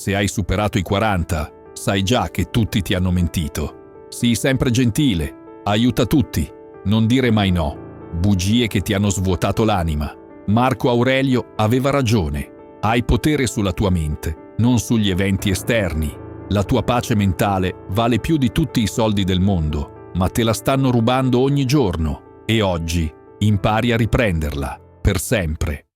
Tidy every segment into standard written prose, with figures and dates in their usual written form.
Se hai superato i 40, sai già che tutti ti hanno mentito. Sii sempre gentile, aiuta tutti, non dire mai no. Bugie che ti hanno svuotato l'anima. Marco Aurelio aveva ragione. Hai potere sulla tua mente, non sugli eventi esterni. La tua pace mentale vale più di tutti i soldi del mondo, ma te la stanno rubando ogni giorno e oggi impari a riprenderla per sempre.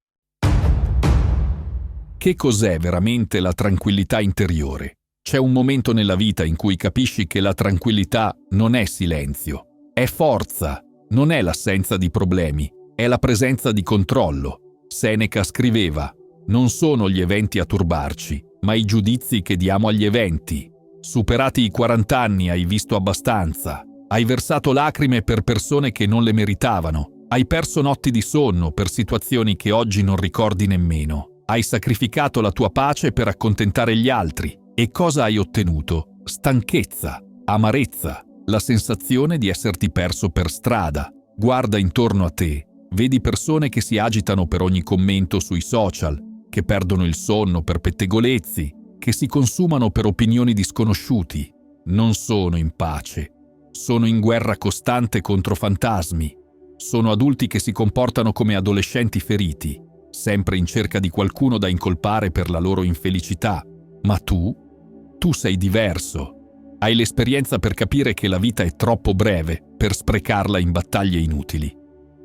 Che cos'è veramente la tranquillità interiore? C'è un momento nella vita in cui capisci che la tranquillità non è silenzio, è forza, non è l'assenza di problemi, è la presenza di controllo. Seneca scriveva: non sono gli eventi a turbarci, ma i giudizi che diamo agli eventi. Superati i 40 anni hai visto abbastanza, hai versato lacrime per persone che non le meritavano, hai perso notti di sonno per situazioni che oggi non ricordi nemmeno. Hai sacrificato la tua pace per accontentare gli altri. E cosa hai ottenuto? Stanchezza, amarezza, la sensazione di esserti perso per strada. Guarda intorno a te, vedi persone che si agitano per ogni commento sui social, che perdono il sonno per pettegolezzi, che si consumano per opinioni di sconosciuti. Non sono in pace. Sono in guerra costante contro fantasmi. Sono adulti che si comportano come adolescenti feriti, sempre in cerca di qualcuno da incolpare per la loro infelicità. Ma tu sei diverso. Hai l'esperienza per capire che la vita è troppo breve per sprecarla in battaglie inutili.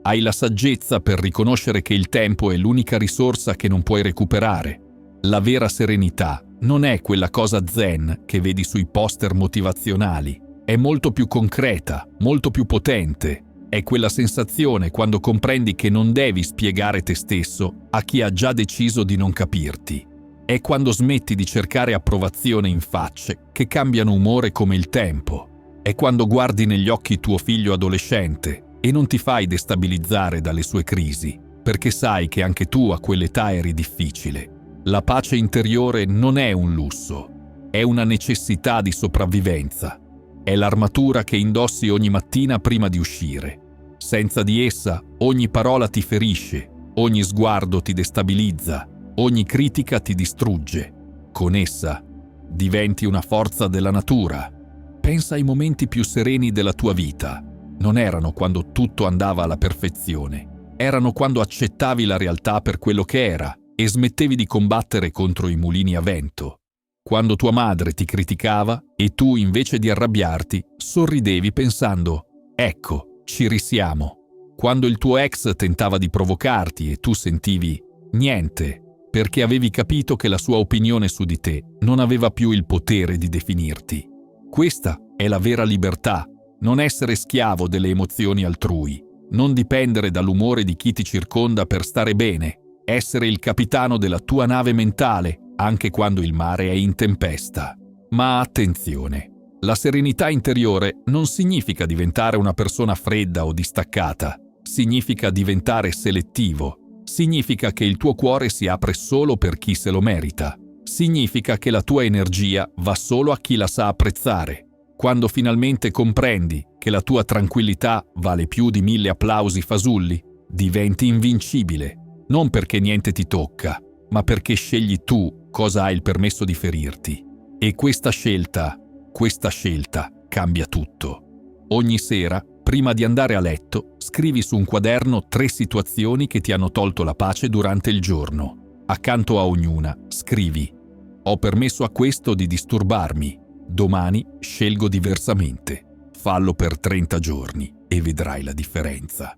Hai la saggezza per riconoscere che il tempo è l'unica risorsa che non puoi recuperare. La vera serenità non è quella cosa zen che vedi sui poster motivazionali. È molto più concreta, molto più potente. È quella sensazione quando comprendi che non devi spiegare te stesso a chi ha già deciso di non capirti. È quando smetti di cercare approvazione in facce che cambiano umore come il tempo. È quando guardi negli occhi tuo figlio adolescente e non ti fai destabilizzare dalle sue crisi, perché sai che anche tu a quell'età eri difficile. La pace interiore non è un lusso, è una necessità di sopravvivenza. È l'armatura che indossi ogni mattina prima di uscire. Senza di essa, ogni parola ti ferisce, ogni sguardo ti destabilizza, ogni critica ti distrugge. Con essa diventi una forza della natura. Pensa ai momenti più sereni della tua vita. Non erano quando tutto andava alla perfezione, erano quando accettavi la realtà per quello che era e smettevi di combattere contro i mulini a vento. Quando tua madre ti criticava e tu, invece di arrabbiarti, sorridevi pensando: ecco, ci risiamo. Quando il tuo ex tentava di provocarti e tu sentivi niente, perché avevi capito che la sua opinione su di te non aveva più il potere di definirti. Questa è la vera libertà, non essere schiavo delle emozioni altrui, non dipendere dall'umore di chi ti circonda per stare bene, essere il capitano della tua nave mentale anche quando il mare è in tempesta. Ma attenzione! La serenità interiore non significa diventare una persona fredda o distaccata, significa diventare selettivo, significa che il tuo cuore si apre solo per chi se lo merita, significa che la tua energia va solo a chi la sa apprezzare. Quando finalmente comprendi che la tua tranquillità vale più di 1000 applausi fasulli, diventi invincibile, non perché niente ti tocca, ma perché scegli tu cosa hai il permesso di ferirti. E questa scelta cambia tutto. Ogni sera, prima di andare a letto, scrivi su un quaderno 3 situazioni che ti hanno tolto la pace durante il giorno. Accanto a ognuna, scrivi: ho permesso a questo di disturbarmi. Domani scelgo diversamente. Fallo per 30 giorni e vedrai la differenza.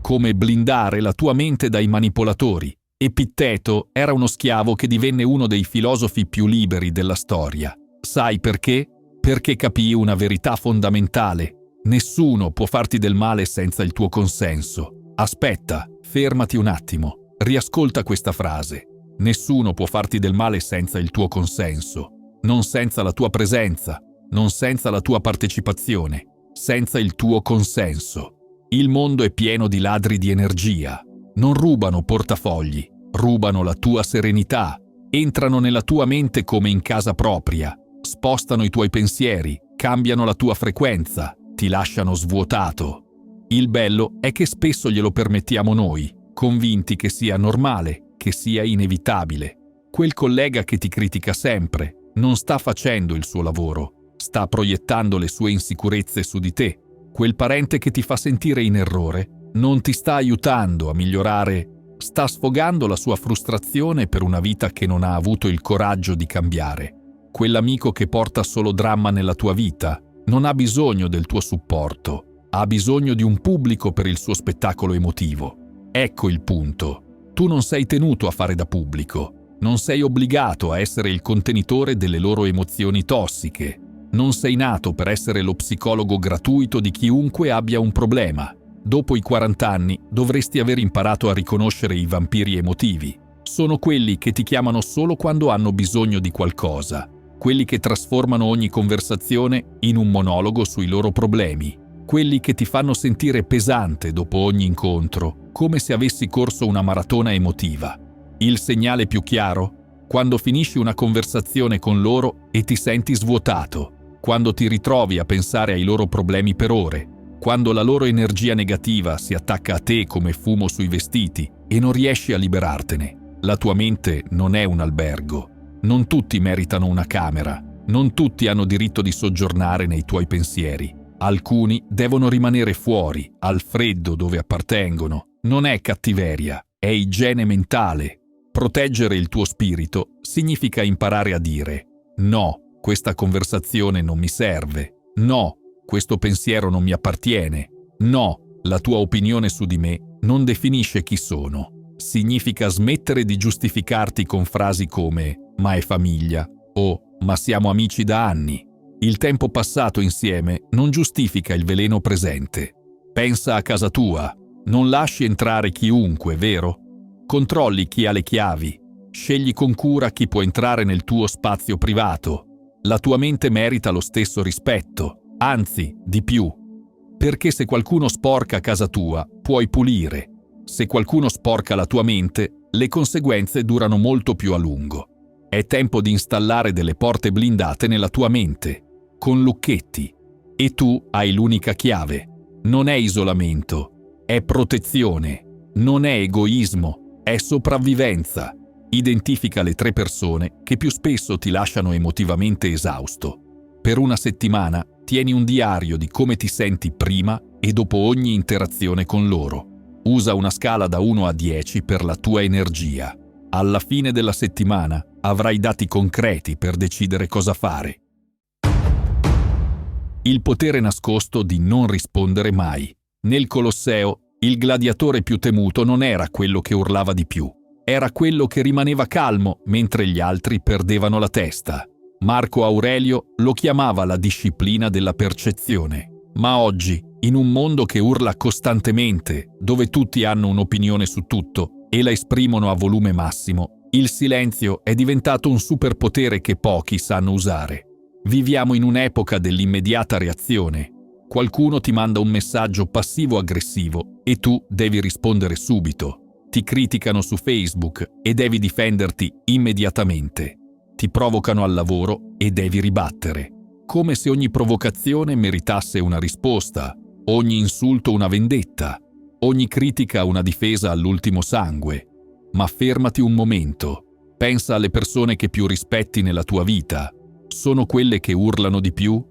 Come blindare la tua mente dai manipolatori. Epitteto era uno schiavo che divenne uno dei filosofi più liberi della storia. Sai perché? Perché capì una verità fondamentale. Nessuno può farti del male senza il tuo consenso. Aspetta, fermati un attimo, riascolta questa frase. Nessuno può farti del male senza il tuo consenso, non senza la tua presenza, non senza la tua partecipazione, senza il tuo consenso. Il mondo è pieno di ladri di energia. Non rubano portafogli, rubano la tua serenità, entrano nella tua mente come in casa propria, spostano i tuoi pensieri, cambiano la tua frequenza, ti lasciano svuotato. Il bello è che spesso glielo permettiamo noi, convinti che sia normale, che sia inevitabile. Quel collega che ti critica sempre non sta facendo il suo lavoro, sta proiettando le sue insicurezze su di te. Quel parente che ti fa sentire in errore non ti sta aiutando a migliorare, sta sfogando la sua frustrazione per una vita che non ha avuto il coraggio di cambiare. Quell'amico che porta solo dramma nella tua vita non ha bisogno del tuo supporto, ha bisogno di un pubblico per il suo spettacolo emotivo. Ecco il punto. Tu non sei tenuto a fare da pubblico, non sei obbligato a essere il contenitore delle loro emozioni tossiche. Non sei nato per essere lo psicologo gratuito di chiunque abbia un problema. Dopo i 40 anni dovresti aver imparato a riconoscere i vampiri emotivi. Sono quelli che ti chiamano solo quando hanno bisogno di qualcosa, quelli che trasformano ogni conversazione in un monologo sui loro problemi, quelli che ti fanno sentire pesante dopo ogni incontro, come se avessi corso una maratona emotiva. Il segnale più chiaro? Quando finisci una conversazione con loro e ti senti svuotato, quando ti ritrovi a pensare ai loro problemi per ore, quando la loro energia negativa si attacca a te come fumo sui vestiti e non riesci a liberartene. La tua mente non è un albergo. Non tutti meritano una camera. Non tutti hanno diritto di soggiornare nei tuoi pensieri. Alcuni devono rimanere fuori, al freddo dove appartengono. Non è cattiveria, è igiene mentale. Proteggere il tuo spirito significa imparare a dire: no, questa conversazione non mi serve. No, questo pensiero non mi appartiene. No, la tua opinione su di me non definisce chi sono. Significa smettere di giustificarti con frasi come «ma è famiglia» o «ma siamo amici da anni». Il tempo passato insieme non giustifica il veleno presente. Pensa a casa tua. Non lasci entrare chiunque, vero? Controlli chi ha le chiavi. Scegli con cura chi può entrare nel tuo spazio privato. La tua mente merita lo stesso rispetto. Anzi, di più. Perché se qualcuno sporca casa tua, puoi pulire. Se qualcuno sporca la tua mente, le conseguenze durano molto più a lungo. È tempo di installare delle porte blindate nella tua mente, con lucchetti. E tu hai l'unica chiave. Non è isolamento, è protezione. Non è egoismo, è sopravvivenza. Identifica le 3 persone che più spesso ti lasciano emotivamente esausto. Per una settimana tieni un diario di come ti senti prima e dopo ogni interazione con loro. Usa una scala da 1 a 10 per la tua energia. Alla fine della settimana avrai dati concreti per decidere cosa fare. Il potere nascosto di non rispondere mai. Nel Colosseo, il gladiatore più temuto non era quello che urlava di più. Era quello che rimaneva calmo mentre gli altri perdevano la testa. Marco Aurelio lo chiamava la disciplina della percezione. Ma oggi, in un mondo che urla costantemente, dove tutti hanno un'opinione su tutto e la esprimono a volume massimo, il silenzio è diventato un superpotere che pochi sanno usare. Viviamo in un'epoca dell'immediata reazione. Qualcuno ti manda un messaggio passivo-aggressivo e tu devi rispondere subito. Ti criticano su Facebook e devi difenderti immediatamente. Ti provocano al lavoro e devi ribattere. Come se ogni provocazione meritasse una risposta, ogni insulto una vendetta, ogni critica una difesa all'ultimo sangue. Ma fermati un momento. Pensa alle persone che più rispetti nella tua vita. Sono quelle che urlano di più?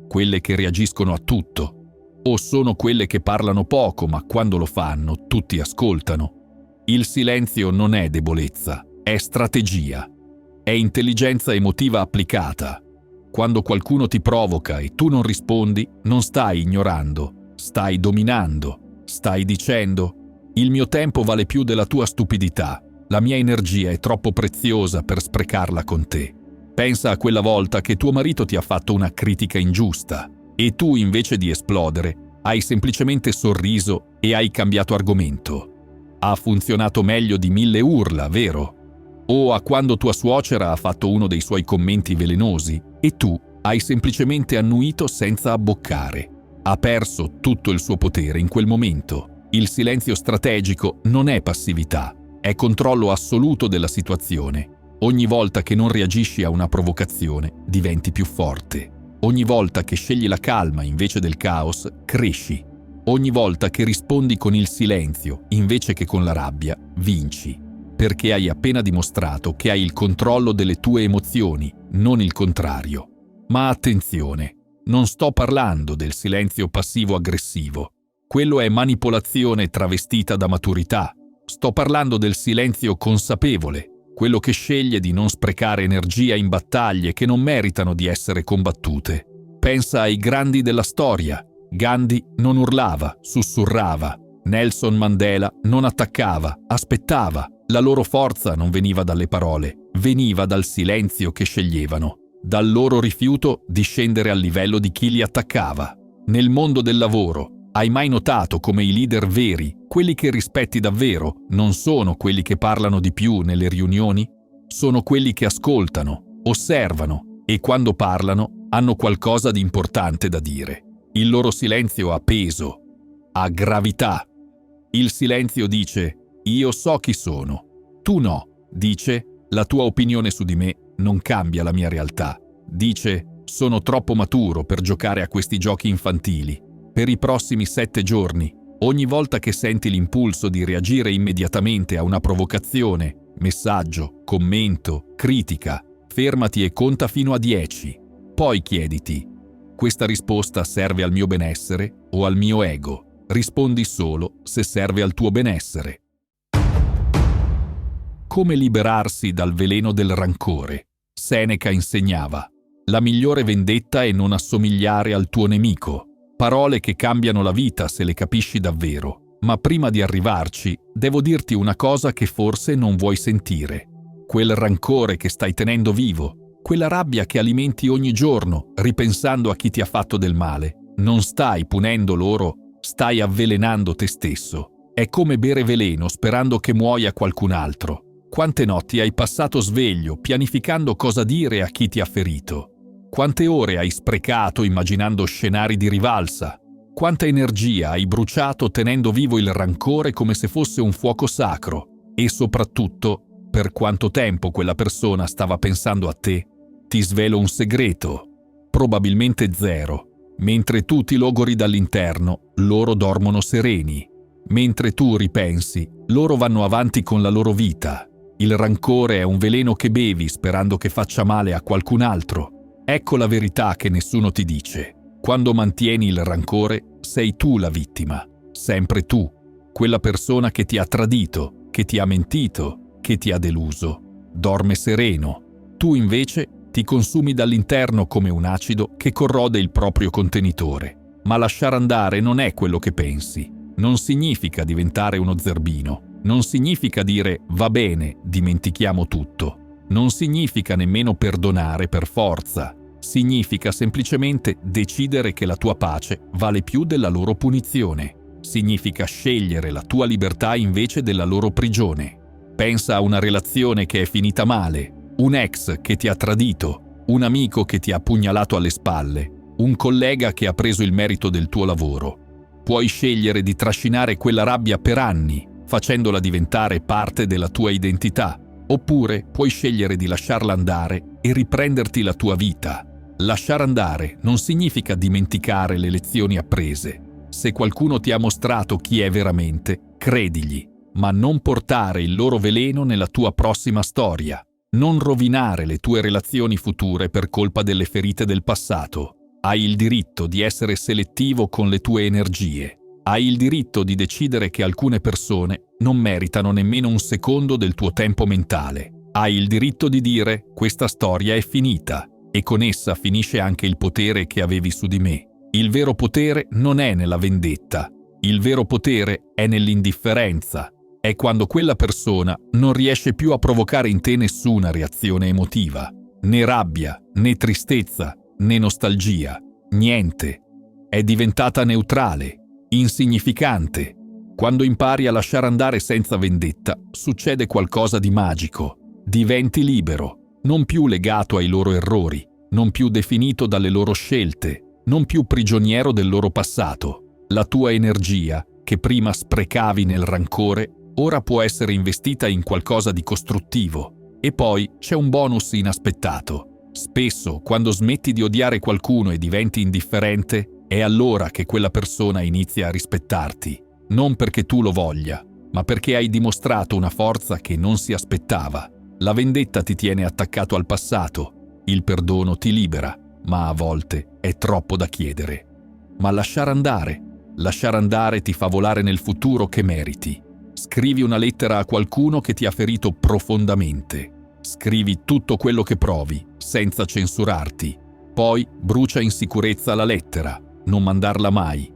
Quelle che reagiscono a tutto? O sono quelle che parlano poco, ma quando lo fanno tutti ascoltano? Il silenzio non è debolezza, è strategia. È intelligenza emotiva applicata. Quando qualcuno ti provoca e tu non rispondi, non stai ignorando, stai dominando, stai dicendo: il mio tempo vale più della tua stupidità, la mia energia è troppo preziosa per sprecarla con te. Pensa a quella volta che tuo marito ti ha fatto una critica ingiusta e tu, invece di esplodere, hai semplicemente sorriso e hai cambiato argomento. Ha funzionato meglio di 1000 urla, vero? O a quando tua suocera ha fatto uno dei suoi commenti velenosi e tu hai semplicemente annuito senza abboccare. Ha perso tutto il suo potere in quel momento. Il silenzio strategico non è passività, è controllo assoluto della situazione. Ogni volta che non reagisci a una provocazione, diventi più forte. Ogni volta che scegli la calma invece del caos, cresci. Ogni volta che rispondi con il silenzio invece che con la rabbia, vinci. perché hai appena dimostrato che hai il controllo delle tue emozioni, non il contrario. Ma attenzione, non sto parlando del silenzio passivo-aggressivo. Quello è manipolazione travestita da maturità. Sto parlando del silenzio consapevole, quello che sceglie di non sprecare energia in battaglie che non meritano di essere combattute. Pensa ai grandi della storia. Gandhi non urlava, sussurrava. Nelson Mandela non attaccava, aspettava. La loro forza non veniva dalle parole, veniva dal silenzio che sceglievano, dal loro rifiuto di scendere al livello di chi li attaccava. Nel mondo del lavoro, hai mai notato come i leader veri, quelli che rispetti davvero, non sono quelli che parlano di più nelle riunioni? Sono quelli che ascoltano, osservano e quando parlano hanno qualcosa di importante da dire. Il loro silenzio ha peso, ha gravità. Il silenzio dice: io so chi sono. Tu no. Dice: la tua opinione su di me non cambia la mia realtà. Dice: sono troppo maturo per giocare a questi giochi infantili. Per i prossimi 7 giorni, ogni volta che senti l'impulso di reagire immediatamente a una provocazione, messaggio, commento, critica, fermati e conta fino a 10. Poi chiediti: questa risposta serve al mio benessere o al mio ego? Rispondi solo se serve al tuo benessere. Come liberarsi dal veleno del rancore? Seneca insegnava: la migliore vendetta è non assomigliare al tuo nemico. Parole che cambiano la vita se le capisci davvero. Ma prima di arrivarci, devo dirti una cosa che forse non vuoi sentire. Quel rancore che stai tenendo vivo, quella rabbia che alimenti ogni giorno, ripensando a chi ti ha fatto del male, non stai punendo loro, stai avvelenando te stesso. È come bere veleno sperando che muoia qualcun altro. Quante notti hai passato sveglio, pianificando cosa dire a chi ti ha ferito? Quante ore hai sprecato immaginando scenari di rivalsa? Quanta energia hai bruciato tenendo vivo il rancore come se fosse un fuoco sacro? E soprattutto, per quanto tempo quella persona stava pensando a te? Ti svelo un segreto. Probabilmente 0. Mentre tu ti logori dall'interno, loro dormono sereni. Mentre tu ripensi, loro vanno avanti con la loro vita. Il rancore è un veleno che bevi sperando che faccia male a qualcun altro. Ecco la verità che nessuno ti dice. Quando mantieni il rancore, sei tu la vittima. Sempre tu. Quella persona che ti ha tradito, che ti ha mentito, che ti ha deluso. Dorme sereno. Tu invece ti consumi dall'interno come un acido che corrode il proprio contenitore. Ma lasciare andare non è quello che pensi. Non significa diventare uno zerbino. Non significa dire va bene, dimentichiamo tutto. Non significa nemmeno perdonare per forza. Significa semplicemente decidere che la tua pace vale più della loro punizione. Significa scegliere la tua libertà invece della loro prigione. Pensa a una relazione che è finita male, un ex che ti ha tradito, un amico che ti ha pugnalato alle spalle, un collega che ha preso il merito del tuo lavoro. Puoi scegliere di trascinare quella rabbia per anni, facendola diventare parte della tua identità. Oppure puoi scegliere di lasciarla andare e riprenderti la tua vita. Lasciare andare non significa dimenticare le lezioni apprese. Se qualcuno ti ha mostrato chi è veramente, credigli, ma non portare il loro veleno nella tua prossima storia. Non rovinare le tue relazioni future per colpa delle ferite del passato. Hai il diritto di essere selettivo con le tue energie. Hai il diritto di decidere che alcune persone non meritano nemmeno un secondo del tuo tempo mentale. Hai il diritto di dire: questa storia è finita, e con essa finisce anche il potere che avevi su di me. Il vero potere non è nella vendetta. Il vero potere è nell'indifferenza. È quando quella persona non riesce più a provocare in te nessuna reazione emotiva. Né rabbia, né tristezza, né nostalgia. Niente. È diventata neutrale, insignificante. Quando impari a lasciare andare senza vendetta, succede qualcosa di magico. Diventi libero, non più legato ai loro errori, non più definito dalle loro scelte, non più prigioniero del loro passato. La tua energia, che prima sprecavi nel rancore, ora può essere investita in qualcosa di costruttivo. E poi c'è un bonus inaspettato. Spesso, quando smetti di odiare qualcuno e diventi indifferente, è allora che quella persona inizia a rispettarti. Non perché tu lo voglia, ma perché hai dimostrato una forza che non si aspettava. La vendetta ti tiene attaccato al passato, il perdono ti libera, ma a volte è troppo da chiedere. Ma lasciare andare ti fa volare nel futuro che meriti. Scrivi una lettera a qualcuno che ti ha ferito profondamente. Scrivi tutto quello che provi, senza censurarti. Poi brucia in sicurezza la lettera, non mandarla mai.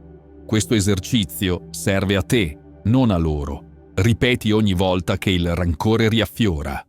Questo esercizio serve a te, non a loro. Ripeti ogni volta che il rancore riaffiora.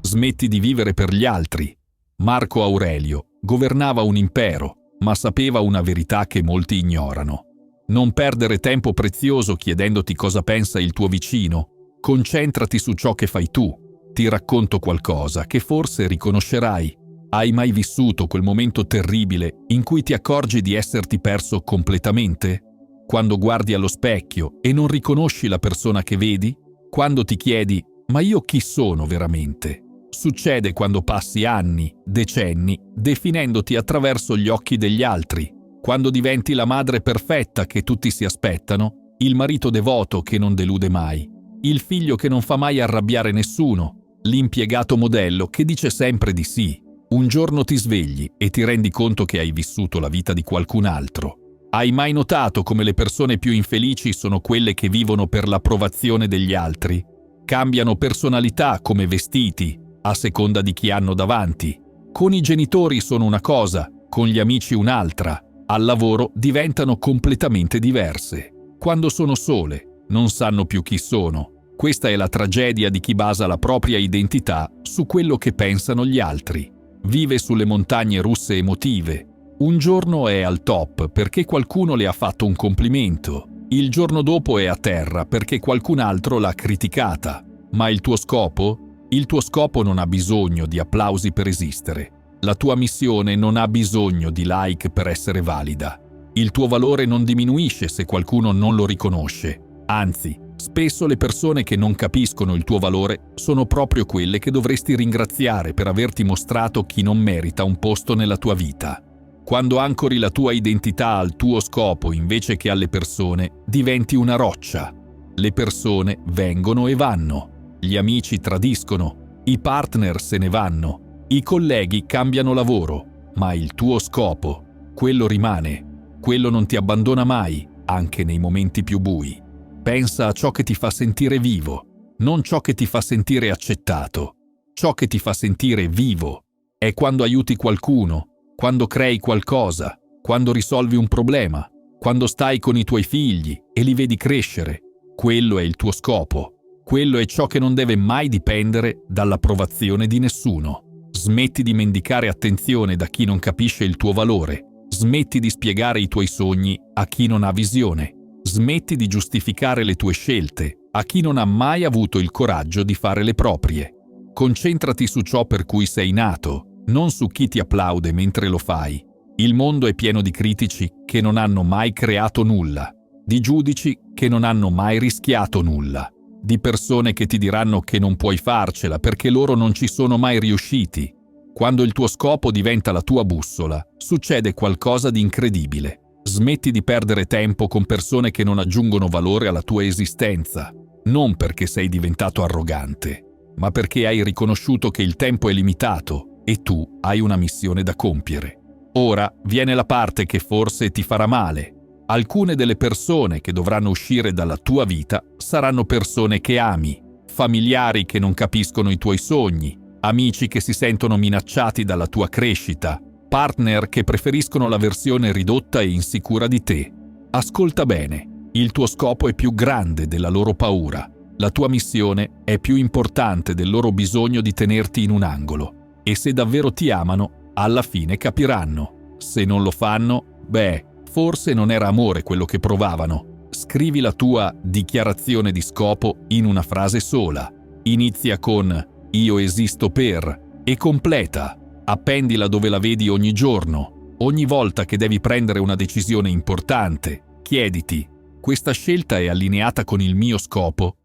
Smetti di vivere per gli altri. Marco Aurelio governava un impero, ma sapeva una verità che molti ignorano. Non perdere tempo prezioso chiedendoti cosa pensa il tuo vicino. Concentrati su ciò che fai tu. Ti racconto qualcosa che forse riconoscerai. Hai mai vissuto quel momento terribile in cui ti accorgi di esserti perso completamente? Quando guardi allo specchio e non riconosci la persona che vedi? Quando ti chiedi, ma io chi sono veramente? Succede quando passi anni, decenni, definendoti attraverso gli occhi degli altri, quando diventi la madre perfetta che tutti si aspettano, il marito devoto che non delude mai, il figlio che non fa mai arrabbiare nessuno, l'impiegato modello che dice sempre di sì. Un giorno ti svegli e ti rendi conto che hai vissuto la vita di qualcun altro. Hai mai notato come le persone più infelici sono quelle che vivono per l'approvazione degli altri? Cambiano personalità come vestiti, a seconda di chi hanno davanti. Con i genitori sono una cosa, con gli amici un'altra. Al lavoro diventano completamente diverse. Quando sono sole, non sanno più chi sono. Questa è la tragedia di chi basa la propria identità su quello che pensano gli altri. Vive sulle montagne russe emotive. Un giorno è al top perché qualcuno le ha fatto un complimento. Il giorno dopo è a terra perché qualcun altro l'ha criticata. Ma il tuo scopo? Il tuo scopo non ha bisogno di applausi per esistere. La tua missione non ha bisogno di like per essere valida. Il tuo valore non diminuisce se qualcuno non lo riconosce. Anzi, spesso le persone che non capiscono il tuo valore sono proprio quelle che dovresti ringraziare per averti mostrato chi non merita un posto nella tua vita. Quando ancori la tua identità al tuo scopo invece che alle persone, diventi una roccia. Le persone vengono e vanno. Gli amici tradiscono, i partner se ne vanno, i colleghi cambiano lavoro, ma il tuo scopo, quello rimane, quello non ti abbandona mai, anche nei momenti più bui. Pensa a ciò che ti fa sentire vivo, non ciò che ti fa sentire accettato. Ciò che ti fa sentire vivo è quando aiuti qualcuno, quando crei qualcosa, quando risolvi un problema, quando stai con i tuoi figli e li vedi crescere. Quello è il tuo scopo. Quello è ciò che non deve mai dipendere dall'approvazione di nessuno. Smetti di mendicare attenzione da chi non capisce il tuo valore. Smetti di spiegare i tuoi sogni a chi non ha visione. Smetti di giustificare le tue scelte a chi non ha mai avuto il coraggio di fare le proprie. Concentrati su ciò per cui sei nato, non su chi ti applaude mentre lo fai. Il mondo è pieno di critici che non hanno mai creato nulla, di giudici che non hanno mai rischiato nulla, di persone che ti diranno che non puoi farcela perché loro non ci sono mai riusciti. Quando il tuo scopo diventa la tua bussola, succede qualcosa di incredibile. Smetti di perdere tempo con persone che non aggiungono valore alla tua esistenza, non perché sei diventato arrogante, ma perché hai riconosciuto che il tempo è limitato e tu hai una missione da compiere. Ora viene la parte che forse ti farà male. Alcune delle persone che dovranno uscire dalla tua vita saranno persone che ami, familiari che non capiscono i tuoi sogni, amici che si sentono minacciati dalla tua crescita, partner che preferiscono la versione ridotta e insicura di te. Ascolta bene, il tuo scopo è più grande della loro paura. La tua missione è più importante del loro bisogno di tenerti in un angolo. E se davvero ti amano, alla fine capiranno. Se non lo fanno, forse non era amore quello che provavano. Scrivi la tua dichiarazione di scopo in una frase sola. Inizia con "Io esisto per" e completa. Appendila dove la vedi ogni giorno. Ogni volta che devi prendere una decisione importante, chiediti: questa scelta è allineata con il mio scopo?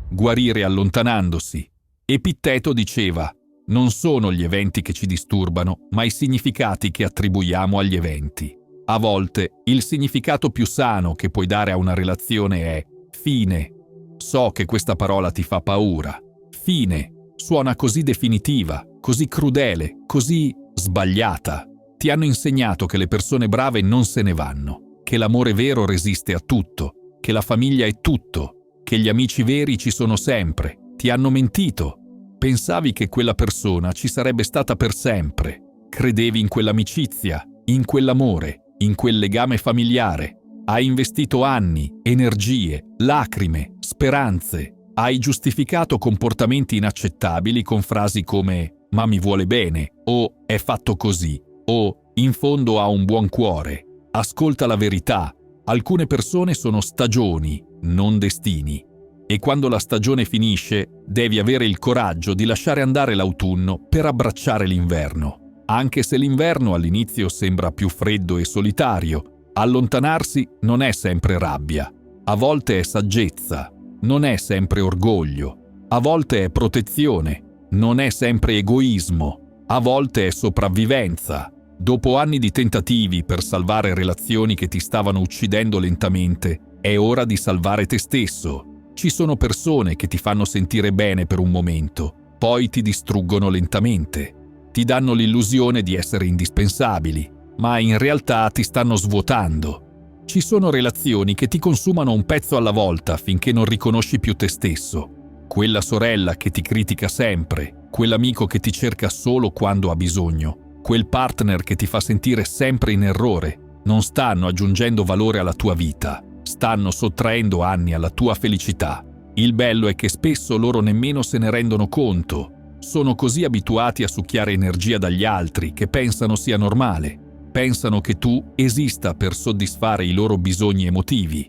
Guarire allontanandosi. Epitteto diceva: non sono gli eventi che ci disturbano, ma i significati che attribuiamo agli eventi. A volte il significato più sano che puoi dare a una relazione è fine. So che questa parola ti fa paura. Fine suona così definitiva, così crudele, così sbagliata. Ti hanno insegnato che le persone brave non se ne vanno, che l'amore vero resiste a tutto, che la famiglia è tutto, che gli amici veri ci sono sempre. Ti hanno mentito. Pensavi che quella persona ci sarebbe stata per sempre. Credevi in quell'amicizia, in quell'amore, in quel legame familiare. Hai investito anni, energie, lacrime, speranze. Hai giustificato comportamenti inaccettabili con frasi come «ma mi vuole bene» o «è fatto così» o «in fondo ha un buon cuore». Ascolta la verità. Alcune persone sono stagioni, non destini. E quando la stagione finisce, devi avere il coraggio di lasciare andare l'autunno per abbracciare l'inverno. Anche se l'inverno all'inizio sembra più freddo e solitario, allontanarsi non è sempre rabbia. A volte è saggezza, non è sempre orgoglio. A volte è protezione, non è sempre egoismo. A volte è sopravvivenza. Dopo anni di tentativi per salvare relazioni che ti stavano uccidendo lentamente, è ora di salvare te stesso. Ci sono persone che ti fanno sentire bene per un momento, poi ti distruggono lentamente. Ti danno l'illusione di essere indispensabili, ma in realtà ti stanno svuotando. Ci sono relazioni che ti consumano un pezzo alla volta finché non riconosci più te stesso. Quella sorella che ti critica sempre, quell'amico che ti cerca solo quando ha bisogno, quel partner che ti fa sentire sempre in errore, non stanno aggiungendo valore alla tua vita. Stanno sottraendo anni alla tua felicità. Il bello è che spesso loro nemmeno se ne rendono conto. Sono così abituati a succhiare energia dagli altri che pensano sia normale. Pensano che tu esista per soddisfare i loro bisogni emotivi.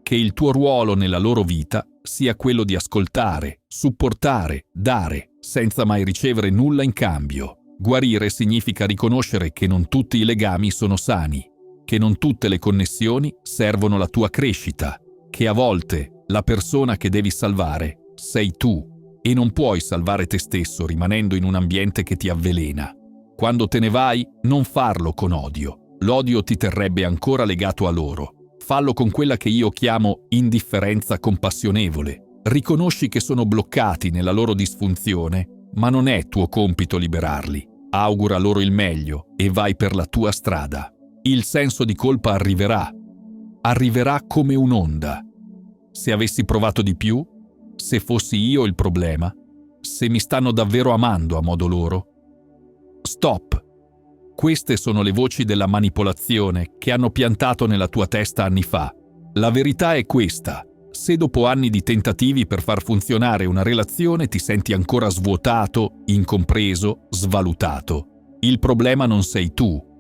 Che il tuo ruolo nella loro vita sia quello di ascoltare, supportare, dare, senza mai ricevere nulla in cambio. Guarire significa riconoscere che non tutti i legami sono sani, che non tutte le connessioni servono la tua crescita, che a volte la persona che devi salvare sei tu e non puoi salvare te stesso rimanendo in un ambiente che ti avvelena. Quando te ne vai, non farlo con odio. L'odio ti terrebbe ancora legato a loro. Fallo con quella che io chiamo indifferenza compassionevole. Riconosci che sono bloccati nella loro disfunzione, ma non è tuo compito liberarli. Augura loro il meglio e vai per la tua strada. Il senso di colpa arriverà. Arriverà come un'onda. Se avessi provato di più, se fossi io il problema, se mi stanno davvero amando a modo loro. Stop. Queste sono le voci della manipolazione che hanno piantato nella tua testa anni fa. La verità è questa. Se dopo anni di tentativi per far funzionare una relazione ti senti ancora svuotato, incompreso, svalutato, il problema non sei tu.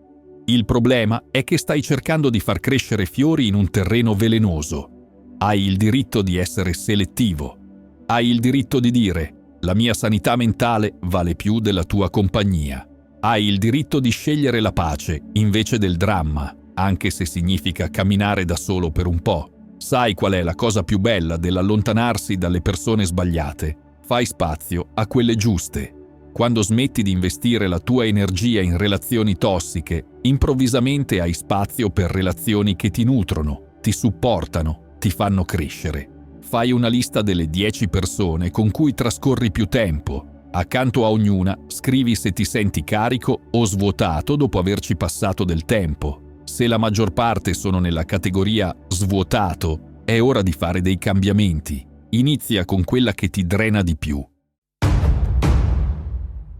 Il problema è che stai cercando di far crescere fiori in un terreno velenoso. Hai il diritto di essere selettivo. Hai il diritto di dire: la mia sanità mentale vale più della tua compagnia. Hai il diritto di scegliere la pace invece del dramma, anche se significa camminare da solo per un po'. Sai qual è la cosa più bella dell'allontanarsi dalle persone sbagliate? Fai spazio a quelle giuste. Quando smetti di investire la tua energia in relazioni tossiche, improvvisamente hai spazio per relazioni che ti nutrono, ti supportano, ti fanno crescere. Fai una lista delle 10 persone con cui trascorri più tempo. Accanto a ognuna scrivi se ti senti carico o svuotato dopo averci passato del tempo. Se la maggior parte sono nella categoria svuotato, è ora di fare dei cambiamenti. Inizia con quella che ti drena di più.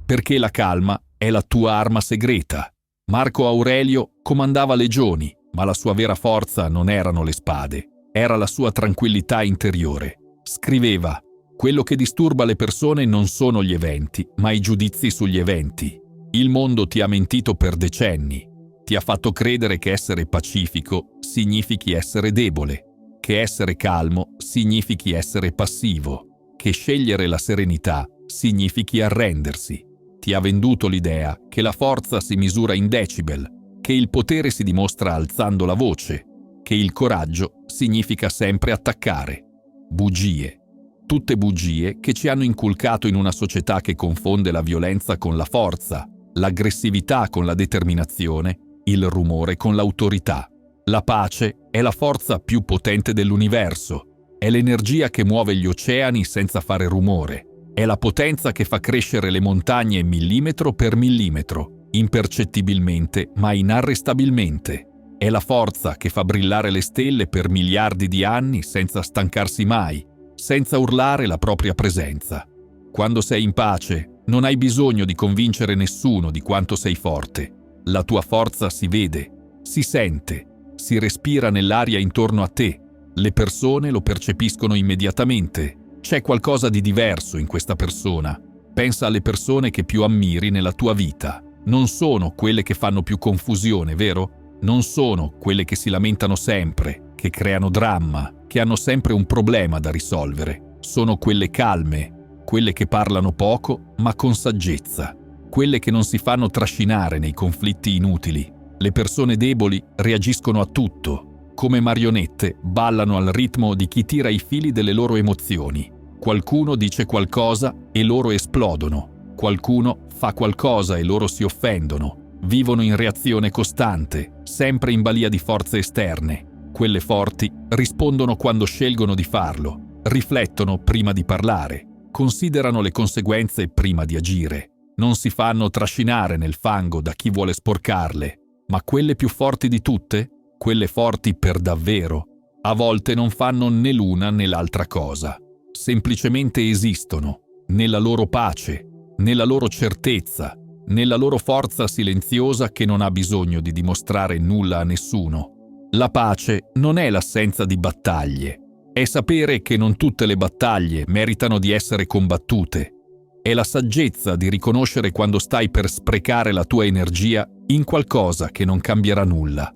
Perché la calma è la tua arma segreta. Marco Aurelio comandava legioni, ma la sua vera forza non erano le spade, era la sua tranquillità interiore. Scriveva: quello che disturba le persone non sono gli eventi, ma i giudizi sugli eventi. Il mondo ti ha mentito per decenni. Ti ha fatto credere che essere pacifico significhi essere debole, che essere calmo significhi essere passivo, che scegliere la serenità significhi arrendersi. Ti ha venduto l'idea che la forza si misura in decibel, che il potere si dimostra alzando la voce, che il coraggio significa sempre attaccare. Bugie. Tutte bugie che ci hanno inculcato in una società che confonde la violenza con la forza, l'aggressività con la determinazione il rumore con l'autorità. La pace è la forza più potente dell'universo. È l'energia che muove gli oceani senza fare rumore. È la potenza che fa crescere le montagne millimetro per millimetro, impercettibilmente ma inarrestabilmente. È la forza che fa brillare le stelle per miliardi di anni senza stancarsi mai, senza urlare la propria presenza. Quando sei in pace, non hai bisogno di convincere nessuno di quanto sei forte. La tua forza si vede, si sente, si respira nell'aria intorno a te. Le persone lo percepiscono immediatamente. C'è qualcosa di diverso in questa persona. Pensa alle persone che più ammiri nella tua vita. Non sono quelle che fanno più confusione, vero? Non sono quelle che si lamentano sempre, che creano dramma, che hanno sempre un problema da risolvere. Sono quelle calme, quelle che parlano poco ma con saggezza, quelle che non si fanno trascinare nei conflitti inutili. Le persone deboli reagiscono a tutto. Come marionette ballano al ritmo di chi tira i fili delle loro emozioni. Qualcuno dice qualcosa e loro esplodono. Qualcuno fa qualcosa e loro si offendono. Vivono in reazione costante, sempre in balia di forze esterne. Quelle forti rispondono quando scelgono di farlo, riflettono prima di parlare, considerano le conseguenze prima di agire. Non si fanno trascinare nel fango da chi vuole sporcarle, ma quelle più forti di tutte, quelle forti per davvero, a volte non fanno né l'una né l'altra cosa. Semplicemente esistono, nella loro pace, nella loro certezza, nella loro forza silenziosa che non ha bisogno di dimostrare nulla a nessuno. La pace non è l'assenza di battaglie, è sapere che non tutte le battaglie meritano di essere combattute. È la saggezza di riconoscere quando stai per sprecare la tua energia in qualcosa che non cambierà nulla.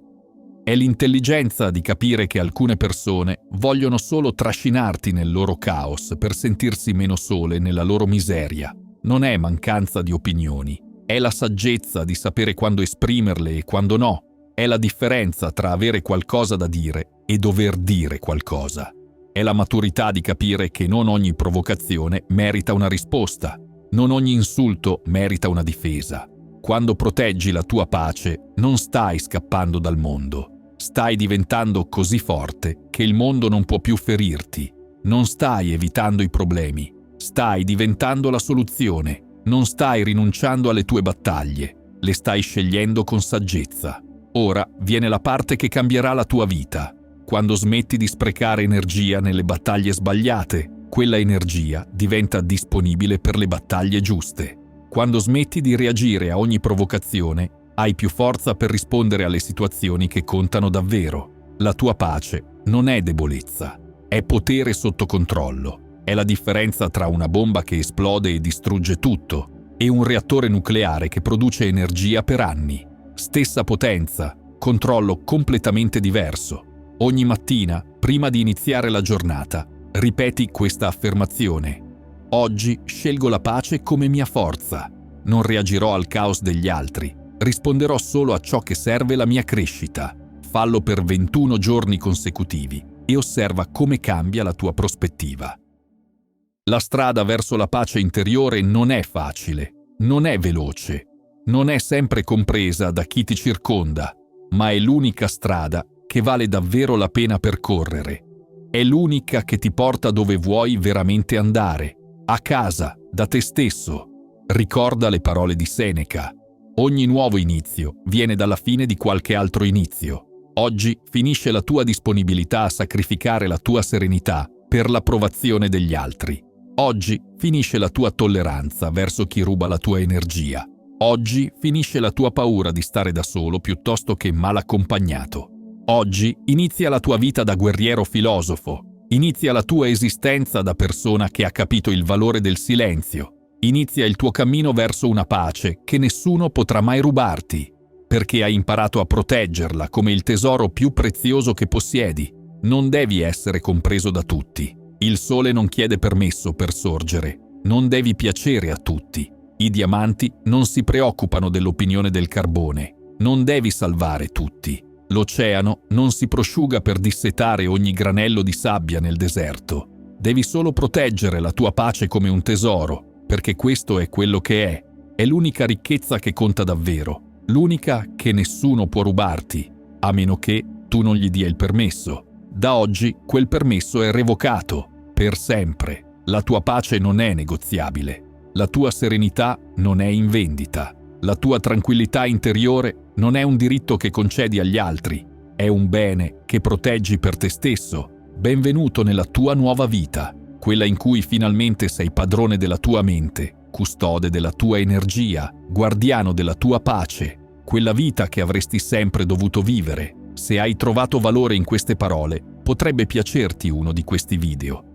È l'intelligenza di capire che alcune persone vogliono solo trascinarti nel loro caos per sentirsi meno sole nella loro miseria. Non è mancanza di opinioni. È la saggezza di sapere quando esprimerle e quando no. È la differenza tra avere qualcosa da dire e dover dire qualcosa. È la maturità di capire che non ogni provocazione merita una risposta. Non ogni insulto merita una difesa. Quando proteggi la tua pace, non stai scappando dal mondo. Stai diventando così forte che il mondo non può più ferirti. Non stai evitando i problemi. Stai diventando la soluzione. Non stai rinunciando alle tue battaglie, le stai scegliendo con saggezza. Ora viene la parte che cambierà la tua vita. Quando smetti di sprecare energia nelle battaglie sbagliate, quella energia diventa disponibile per le battaglie giuste. Quando smetti di reagire a ogni provocazione, hai più forza per rispondere alle situazioni che contano davvero. La tua pace non è debolezza, è potere sotto controllo. È la differenza tra una bomba che esplode e distrugge tutto e un reattore nucleare che produce energia per anni. Stessa potenza, controllo completamente diverso. Ogni mattina, prima di iniziare la giornata, ripeti questa affermazione. Oggi scelgo la pace come mia forza. Non reagirò al caos degli altri. Risponderò solo a ciò che serve la mia crescita. Fallo per 21 giorni consecutivi e osserva come cambia la tua prospettiva. La strada verso la pace interiore non è facile, non è veloce, non è sempre compresa da chi ti circonda, ma è l'unica strada che vale davvero la pena percorrere. È l'unica che ti porta dove vuoi veramente andare, a casa, da te stesso. Ricorda le parole di Seneca. Ogni nuovo inizio viene dalla fine di qualche altro inizio. Oggi finisce la tua disponibilità a sacrificare la tua serenità per l'approvazione degli altri. Oggi finisce la tua tolleranza verso chi ruba la tua energia. Oggi finisce la tua paura di stare da solo piuttosto che mal accompagnato. Oggi inizia la tua vita da guerriero filosofo. Inizia la tua esistenza da persona che ha capito il valore del silenzio. Inizia il tuo cammino verso una pace che nessuno potrà mai rubarti, perché hai imparato a proteggerla come il tesoro più prezioso che possiedi. Non devi essere compreso da tutti. Il sole non chiede permesso per sorgere. Non devi piacere a tutti. I diamanti non si preoccupano dell'opinione del carbone. Non devi salvare tutti. L'oceano non si prosciuga per dissetare ogni granello di sabbia nel deserto. Devi solo proteggere la tua pace come un tesoro, perché questo è quello che è l'unica ricchezza che conta davvero. l'unica che nessuno può rubarti, a meno che tu non gli dia il permesso. Da oggi quel permesso è revocato, per sempre. La tua pace non è negoziabile. La tua serenità non è in vendita. La tua tranquillità interiore non è un diritto che concedi agli altri. È un bene che proteggi per te stesso. Benvenuto nella tua nuova vita, quella in cui finalmente sei padrone della tua mente, custode della tua energia, guardiano della tua pace, quella vita che avresti sempre dovuto vivere. Se hai trovato valore in queste parole, potrebbe piacerti uno di questi video.